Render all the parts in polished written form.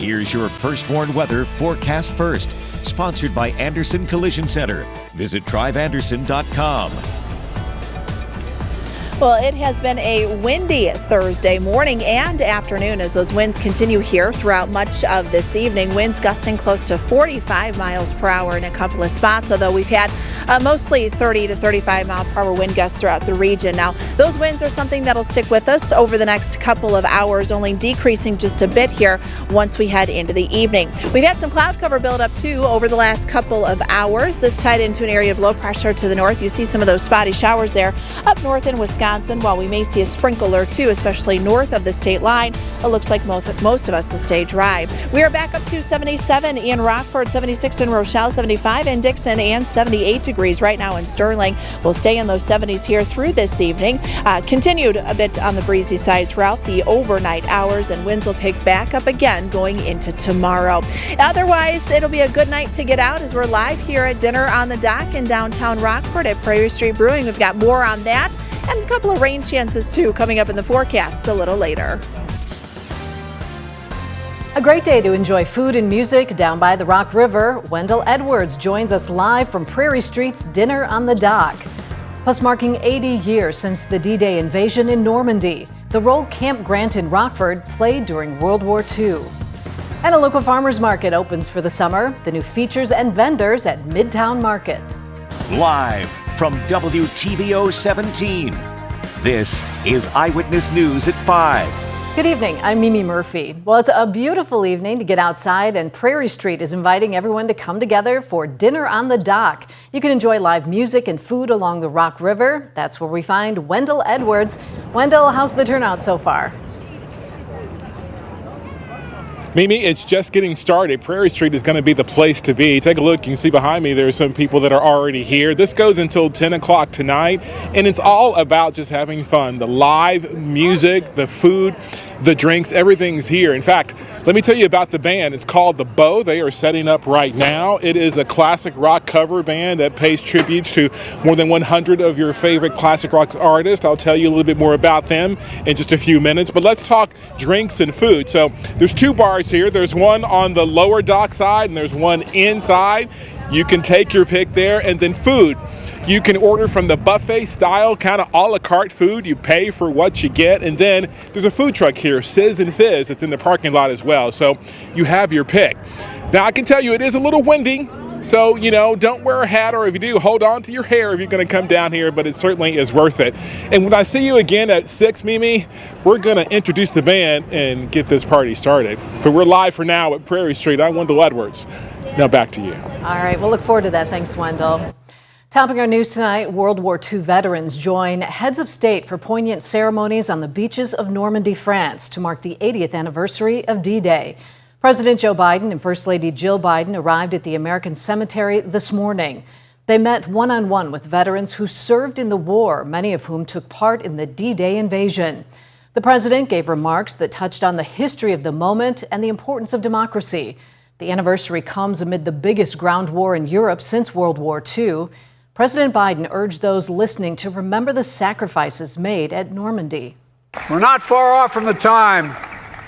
Here's your First Warn Weather forecast first. Sponsored by Anderson Collision Center. Visit driveanderson.com. Well, it has been a windy Thursday morning and afternoon as those winds continue here throughout much of this evening. Winds gusting close to 45 miles per hour in a couple of spots, although we've had mostly 30 to 35 mile per hour wind gusts throughout the region. Now, those winds are something that'll stick with us over the next couple of hours, only decreasing just a bit here once we head into the evening. We've had some cloud cover build up too over the last couple of hours. This tied into an area of low pressure to the north. You see some of those spotty showers there up north in Wisconsin. While we may see a sprinkle or two, especially north of the state line, it looks like most of us will stay dry. We are back up to 77 in Rockford, 76 in Rochelle, 75 in Dixon, and 78 degrees right now in Sterling. We'll stay in those 70s here through this evening. Continued a bit on the breezy side throughout the overnight hours, and winds will pick back up again going into tomorrow. Otherwise, it'll be a good night to get out as we're live here at Dinner on the Dock in downtown Rockford at Prairie Street Brewing. We've got more on that. And a couple of rain chances, too, coming up in the forecast a little later. A great day to enjoy food and music down by the Rock River. Wendell Edwards joins us live from Prairie Street's Dinner on the Dock. Plus, marking 80 years since the D-Day invasion in Normandy, the role Camp Grant in Rockford played during World War II. And a local farmers market opens for the summer. The new features and vendors at Midtown Market. Live from WTVO 17. This is Eyewitness News at 5. Good evening, I'm Mimi Murphy. Well, it's a beautiful evening to get outside, and Prairie Street is inviting everyone to come together for Dinner on the Dock. You can enjoy live music and food along the Rock River. That's where we find Wendell Edwards. Wendell, how's the turnout so far? Mimi, it's just getting started. Prairie Street is going to be the place to be. Take a look. You can see behind me there are some people that are already here. This goes until 10 o'clock tonight, and it's all about just having fun. The live music, the food, the drinks, everything's here. In fact, let me tell you about the band. It's called The Bow. They are setting up right now. It is a classic rock cover band that pays tributes to more than 100 of your favorite classic rock artists. I'll tell you a little bit more about them in just a few minutes, but let's talk drinks and food. So there's two bars here. There's one on the lower dock side and there's one inside. You can take your pick there. And then food. You can order from the buffet style, kind of a la carte food. You pay for what you get. And then there's a food truck here, Sizz and Fizz. It's in the parking lot as well. So you have your pick. Now, I can tell you it is a little windy. So, don't wear a hat, or if you do, hold on to your hair if you're going to come down here, but it certainly is worth it. And when I see you again at 6, Mimi, we're going to introduce the band and get this party started. But we're live for now at Prairie Street. I'm Wendell Edwards. Now back to you. All right, we'll look forward to that. Thanks, Wendell. Topping our news tonight, World War II veterans join heads of state for poignant ceremonies on the beaches of Normandy, France, to mark the 80th anniversary of D-Day. President Joe Biden and First Lady Jill Biden arrived at the American Cemetery this morning. They met one-on-one with veterans who served in the war, many of whom took part in the D-Day invasion. The president gave remarks that touched on the history of the moment and the importance of democracy. The anniversary comes amid the biggest ground war in Europe since World War II. President Biden urged those listening to remember the sacrifices made at Normandy. We're not far off from the time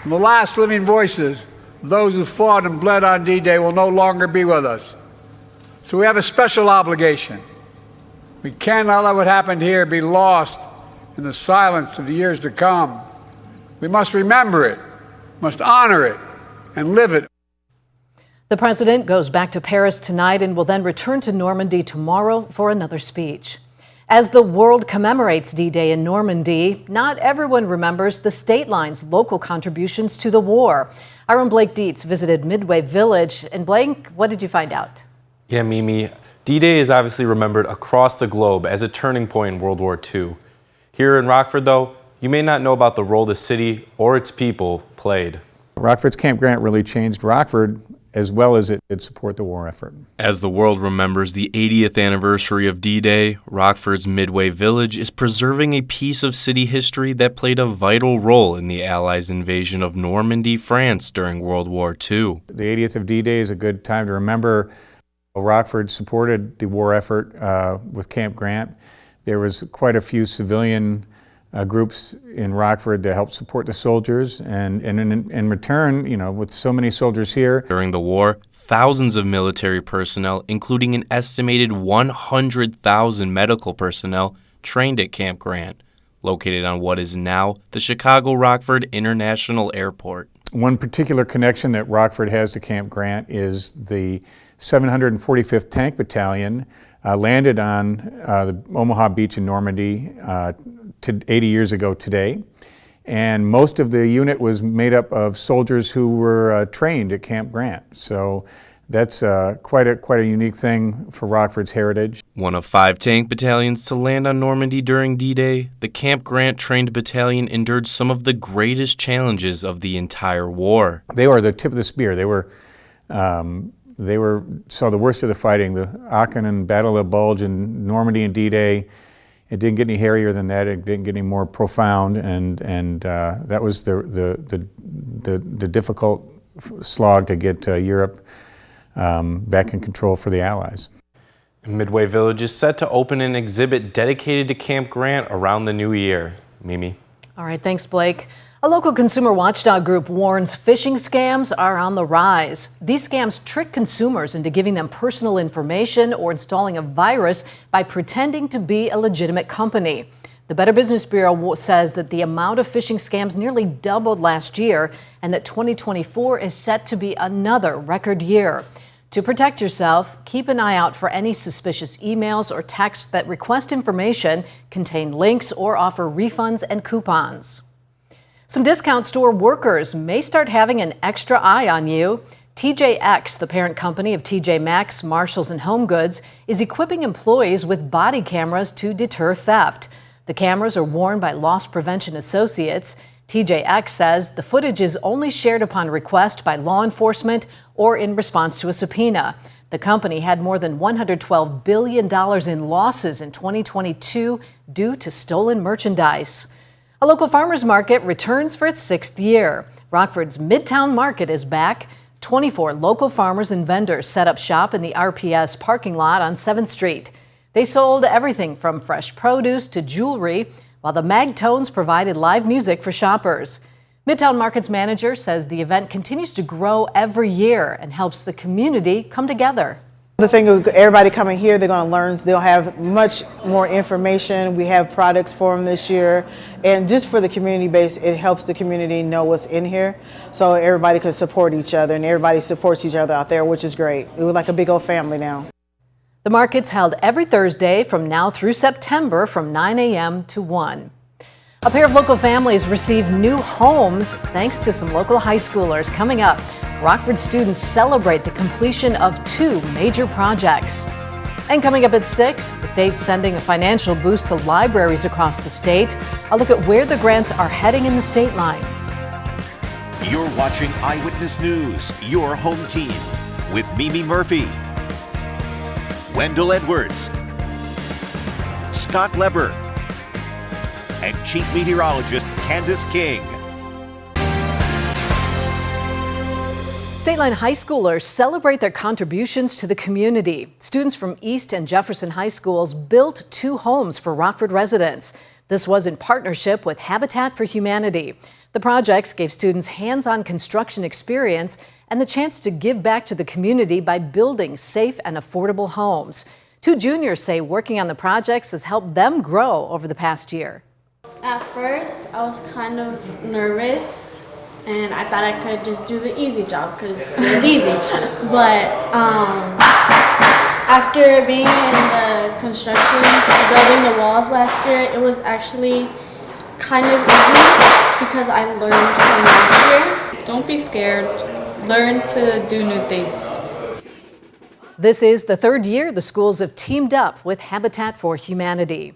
when the last living voices of those who fought and bled on D-Day will no longer be with us. So we have a special obligation. We cannot let what happened here be lost in the silence of the years to come. We must remember it, must honor it, and live it. The president goes back to Paris tonight and will then return to Normandy tomorrow for another speech. As the world commemorates D-Day in Normandy, not everyone remembers the state line's local contributions to the war. Our own Blake Dietz visited Midway Village. And Blake, what did you find out? Yeah, Mimi, D-Day is obviously remembered across the globe as a turning point in World War II. Here in Rockford, though, you may not know about the role the city or its people played. Rockford's Camp Grant really changed Rockford, as well as it did support the war effort. As the world remembers the 80th anniversary of D-Day, Rockford's Midway Village is preserving a piece of city history that played a vital role in the Allies' invasion of Normandy, France during World War II. The 80th of D-Day is a good time to remember Rockford supported the war effort with Camp Grant. There was quite a few civilian groups in Rockford to help support the soldiers, and in return, you know, with so many soldiers here. During the war, thousands of military personnel, including an estimated 100,000 medical personnel, trained at Camp Grant, located on what is now the Chicago-Rockford International Airport. One particular connection that Rockford has to Camp Grant is the 745th Tank Battalion landed on the Omaha Beach in Normandy 80 years ago today. And most of the unit was made up of soldiers who were trained at Camp Grant. So that's quite a unique thing for Rockford's heritage. One of 5 tank battalions to land on Normandy during D-Day, the Camp Grant trained battalion endured some of the greatest challenges of the entire war. They were the tip of the spear. They saw the worst of the fighting, the Aachen and Battle of the Bulge and Normandy and D-Day. It didn't get any hairier than that. It didn't get any more profound, and that was the difficult slog to get Europe back in control for the Allies. Midway Village is set to open an exhibit dedicated to Camp Grant around the new year. Mimi. All right, thanks, Blake. A local consumer watchdog group warns phishing scams are on the rise. These scams trick consumers into giving them personal information or installing a virus by pretending to be a legitimate company. The Better Business Bureau says that the amount of phishing scams nearly doubled last year and that 2024 is set to be another record year. To protect yourself, keep an eye out for any suspicious emails or texts that request information, contain links, or offer refunds and coupons. Some discount store workers may start having an extra eye on you. TJX, the parent company of TJ Maxx, Marshalls, and Home Goods, is equipping employees with body cameras to deter theft. The cameras are worn by loss prevention associates. TJX says the footage is only shared upon request by law enforcement or in response to a subpoena. The company had more than $112 billion in losses in 2022 due to stolen merchandise. A local farmers market returns for its 6th year. Rockford's Midtown Market is back. 24 local farmers and vendors set up shop in the RPS parking lot on 7th Street. They sold everything from fresh produce to jewelry, while the Magtones provided live music for shoppers. Midtown Market's manager says the event continues to grow every year and helps the community come together. The thing of everybody coming here, they're going to learn, they'll have much more information. We have products for them this year. And just for the community base, it helps the community know what's in here. So everybody can support each other, and everybody supports each other out there, which is great. It was like a big old family now. The market's held every Thursday from now through September from 9 a.m. to 1. A pair of local families received new homes thanks to some local high schoolers. Coming up, Rockford students celebrate the completion of 2 major projects. And coming up at 6, the state's sending a financial boost to libraries across the state. A look at where the grants are heading in the state line. You're watching Eyewitness News, your home team, with Mimi Murphy, Wendell Edwards, Scott Leber, and Chief Meteorologist Candace King. State line high schoolers celebrate their contributions to the community. Students from East and Jefferson High Schools built 2 homes for Rockford residents. This was in partnership with Habitat for Humanity. The projects gave students hands-on construction experience and the chance to give back to the community by building safe and affordable homes. 2 juniors say working on the projects has helped them grow over the past year. At first, I was kind of nervous, and I thought I could just do the easy job because it was easy. But after being in the construction, building the walls last year, it was actually kind of easy because I learned from last year. Don't be scared. Learn to do new things. This is the 3rd year the schools have teamed up with Habitat for Humanity.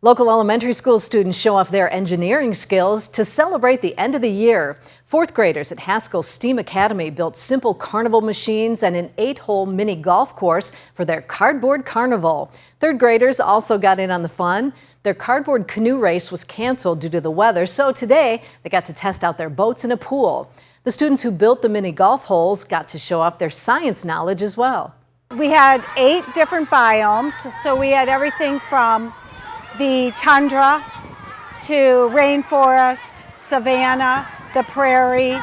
Local elementary school students show off their engineering skills to celebrate the end of the year. 4th graders at Haskell STEAM Academy built simple carnival machines and an 8-hole mini golf course for their cardboard carnival. 3rd graders also got in on the fun. Their cardboard canoe race was canceled due to the weather, so today they got to test out their boats in a pool. The students who built the mini golf holes got to show off their science knowledge as well. We had 8 different biomes, so we had everything from the tundra to rainforest, savanna, the prairie,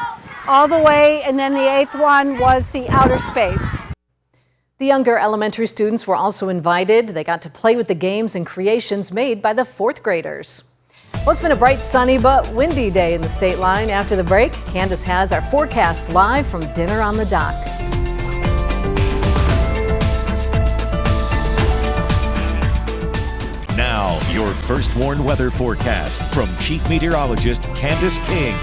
all the way, and then the 8th one was the outer space. The younger elementary students were also invited. They got to play with the games and creations made by the 4th graders. Well, it's been a bright, sunny, but windy day in the state line. After the break, Candace has our forecast live from Dinner on the Dock. Now, your first warned weather forecast from Chief Meteorologist Candace King.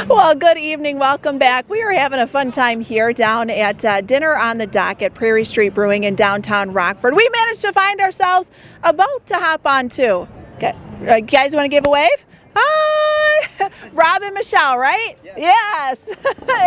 Well, good evening. Welcome back. We are having a fun time here down at Dinner on the Dock at Prairie Street Brewing in downtown Rockford. We managed to find ourselves a boat to hop on to. Okay. Guys want to give a wave? Hi! Rob and Michelle, right? Yes!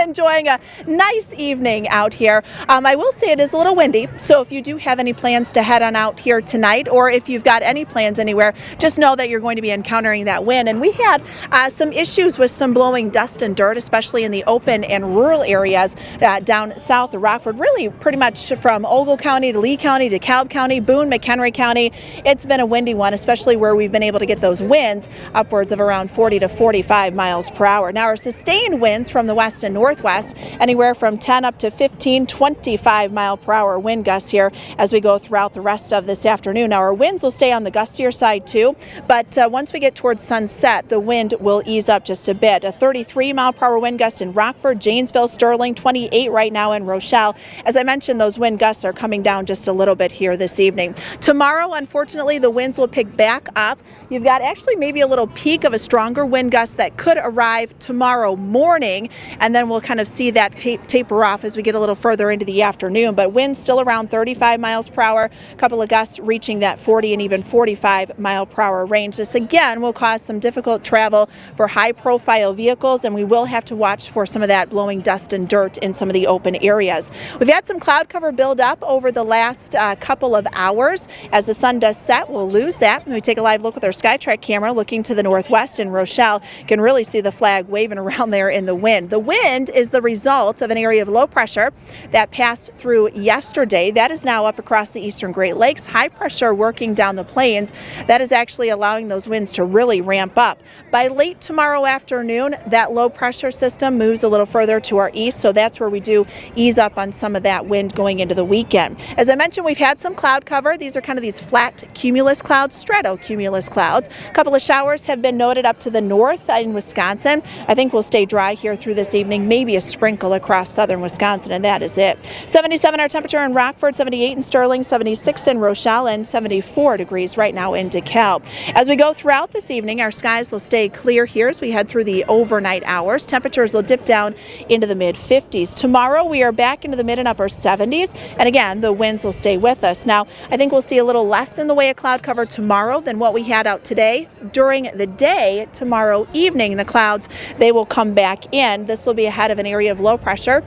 Enjoying a nice evening out here. I will say it is a little windy, so if you do have any plans to head on out here tonight, or if you've got any plans anywhere, just know that you're going to be encountering that wind. And we had some issues with some blowing dust and dirt, especially in the open and rural areas down south of Rockford, really pretty much from Ogle County to Lee County to DeKalb County, Boone, McHenry County. It's been a windy one, especially where we've been able to get those winds upwards of around 40 to 45 miles per hour. Now our sustained winds from the west and northwest, anywhere from 10 up to 15, 25 mile per hour wind gusts here as we go throughout the rest of this afternoon. Now our winds will stay on the gustier side too, but once we get towards sunset, the wind will ease up just a bit. A 33 mile per hour wind gust in Rockford, Janesville, Sterling, 28 right now in Rochelle. As I mentioned, those wind gusts are coming down just a little bit here this evening. Tomorrow, unfortunately, the winds will pick back up. You've got actually maybe a little peak of a stronger wind gust that could arrive tomorrow morning, and then we'll kind of see that taper off as we get a little further into the afternoon. But winds still around 35 miles per hour, a couple of gusts reaching that 40 and even 45 mile per hour range. This again will cause some difficult travel for high profile vehicles, and we will have to watch for some of that blowing dust and dirt in some of the open areas. We've had some cloud cover build up over the last couple of hours. As the sun does set, we'll lose that. When we take a live look with our SkyTrack camera looking to the northwest in Rochelle, you can really see the flag waving around there in the wind. The wind is the result of an area of low pressure that passed through yesterday. That is now up across the eastern Great Lakes. High pressure working down the plains. That is actually allowing those winds to really ramp up. By late tomorrow afternoon, that low pressure system moves a little further to our east, so that's where we do ease up on some of that wind going into the weekend. As I mentioned, we've had some cloud cover. These are kind of these flat cumulus clouds, stratocumulus clouds. A couple of showers have been noted up to the north in Wisconsin. I think we'll stay dry here through this evening, maybe a sprinkle across southern Wisconsin, and that is it. 77 our temperature in Rockford, 78 in Sterling, 76 in Rochelle, and 74 degrees right now in DeKalb. As we go throughout this evening, our skies will stay clear here as we head through the overnight hours. Temperatures will dip down into the mid-50s. Tomorrow we are back into the mid and upper 70s, and again the winds will stay with us. Now I think we'll see a little less in the way of cloud cover tomorrow than what we had out today. During the day tomorrow evening, the clouds, they will come back in. This will be ahead of an area of low pressure.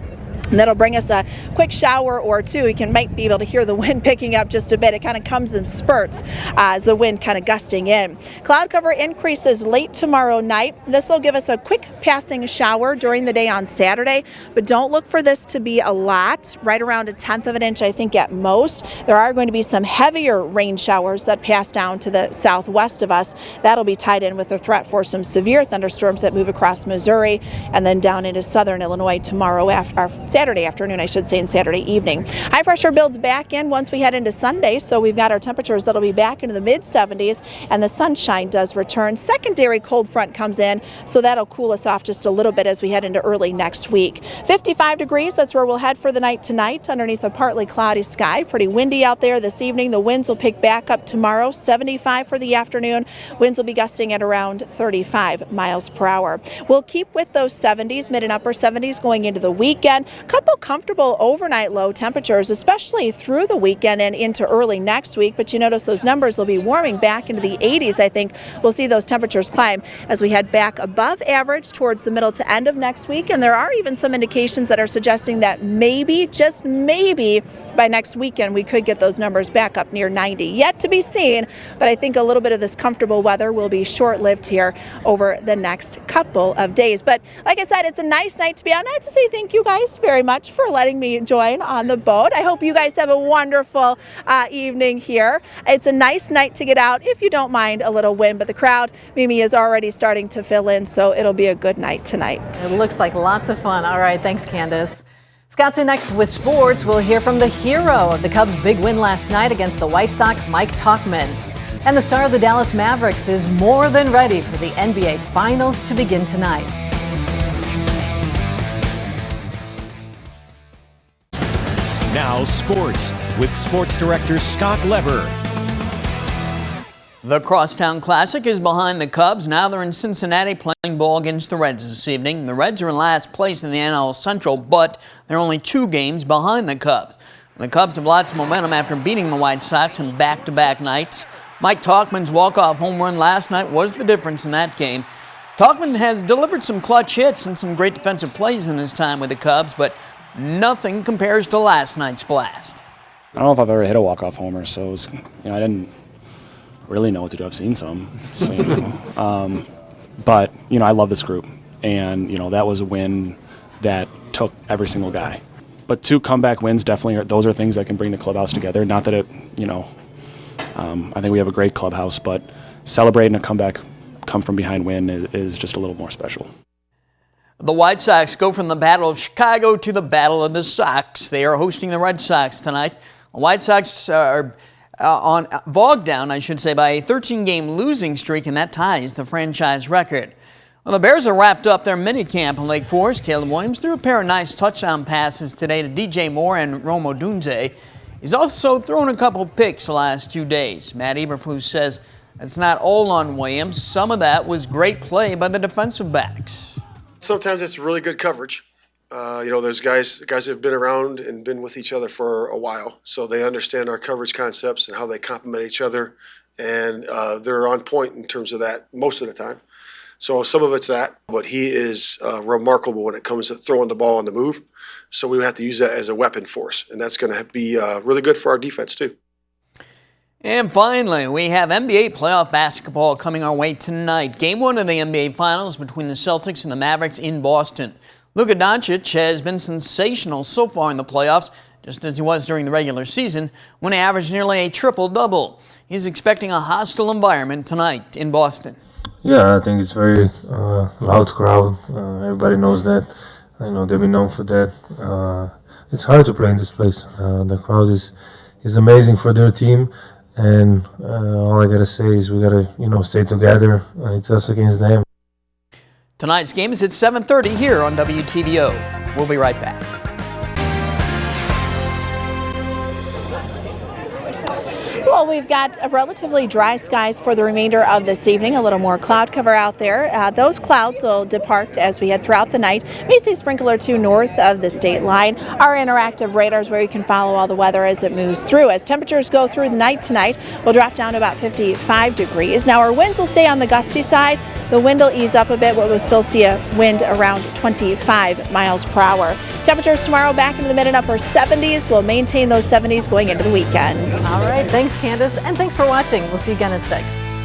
And that'll bring us a quick shower or two. You might be able to hear the wind picking up just a bit. It kind of comes in spurts as the wind kind of gusting in. Cloud cover increases late tomorrow night. This will give us a quick passing shower during the day on Saturday, but don't look for this to be a lot, right around 1/10 of an inch, I think at most. There are going to be some heavier rain showers that pass down to the southwest of us. That'll be tied in with the threat for some severe thunderstorms that move across Missouri and then down into southern Illinois tomorrow after Saturday afternoon, I should say, and Saturday evening. High pressure builds back in once we head into Sunday, so we've got our temperatures that'll be back into the mid-70s, and the sunshine does return. Secondary cold front comes in, so that'll cool us off just a little bit as we head into early next week. 55 degrees, that's where we'll head for the night tonight, underneath a partly cloudy sky. Pretty windy out there this evening. The winds will pick back up tomorrow, 75 for the afternoon. Winds will be gusting at around 35 miles per hour. We'll keep with those 70s, mid and upper 70s going into the weekend. Couple comfortable overnight low temperatures, especially through the weekend and into early next week, but you notice those numbers will be warming back into the 80s. I think we'll see those temperatures climb as we head back above average towards the middle to end of next week, and there are even some indications that are suggesting that maybe, just maybe, by next weekend we could get those numbers back up near 90. Yet to be seen, but I think a little bit of this comfortable weather will be short-lived here over the next couple of days. But like I said, it's a nice night to be out. I have to say thank you guys very very much for letting me join on the boat. I hope you guys have a wonderful evening here. It's a nice night to get out if you don't mind a little wind, but the crowd, Mimi, is already starting to fill in, so it'll be a good night tonight. It looks like lots of fun. All right, thanks, Candace. Scott's in next with sports. We'll hear from the hero of the Cubs' big win last night against the White Sox, Mike Tauchman. And the star of the Dallas Mavericks is more than ready for the NBA Finals to begin tonight. Now sports with Sports Director Scott Lever. The Crosstown Classic is behind the Cubs. Now they're in Cincinnati playing ball against the Reds this evening. The Reds are in last place in the NL Central, but they're only 2 games behind the Cubs. The Cubs have lots of momentum after beating the White Sox in back-to-back nights. Mike Tauchman's walk-off home run last night was the difference in that game. Tauchman has delivered some clutch hits and some great defensive plays in his time with the Cubs, but nothing compares to last night's blast. I don't know if I've ever hit a walk-off homer, so it was, I didn't really know what to do. I've seen some, so, but I love this group, and that was a win that took every single guy. But 2 comeback wins definitely those are things that can bring the clubhouse together. Not that it, I think we have a great clubhouse, but celebrating a comeback, come from behind win is just a little more special. The White Sox go from the Battle of Chicago to the Battle of the Sox. They are hosting the Red Sox tonight. The White Sox are bogged down, I should say, by a 13-game losing streak, and that ties the franchise record. Well, the Bears have wrapped up their minicamp in Lake Forest. Caleb Williams threw a pair of nice touchdown passes today to DJ Moore and Rome Odunze. He's also thrown a couple picks the last 2 days. Matt Eberflus says it's not all on Williams. Some of that was great play by the defensive backs. Sometimes it's really good coverage. There's guys that have been around and been with each other for a while, so they understand our coverage concepts and how they complement each other, and they're on point in terms of that most of the time. So some of it's that, but he is remarkable when it comes to throwing the ball on the move. So we have to use that as a weapon for us, and that's going to be really good for our defense too. And finally, we have NBA playoff basketball coming our way tonight. Game 1 of the NBA Finals between the Celtics and the Mavericks in Boston. Luka Doncic has been sensational so far in the playoffs, just as he was during the regular season, when he averaged nearly a triple-double. He's expecting a hostile environment tonight in Boston. Yeah, I think it's very loud crowd. Everybody knows that. They've been known for that. It's hard to play in this place. The crowd is amazing for their team. And all I got to say is we got to, stay together. It's us against them. Tonight's game is at 7:30 here on WTVO. We'll be right back. Well, we've got relatively dry skies for the remainder of this evening. A little more cloud cover out there. Those clouds will depart as we head throughout the night. May see a sprinkle or 2 north of the state line. Our interactive radars where you can follow all the weather as it moves through. As temperatures go through the night tonight, we'll drop down to about 55 degrees. Now our winds will stay on the gusty side. The wind will ease up a bit, but we'll still see a wind around 25 miles per hour. Temperatures tomorrow back into the mid and upper 70s. We'll maintain those 70s going into the weekend. All right, thanks, Candace, and thanks for watching. We'll see you again at 6.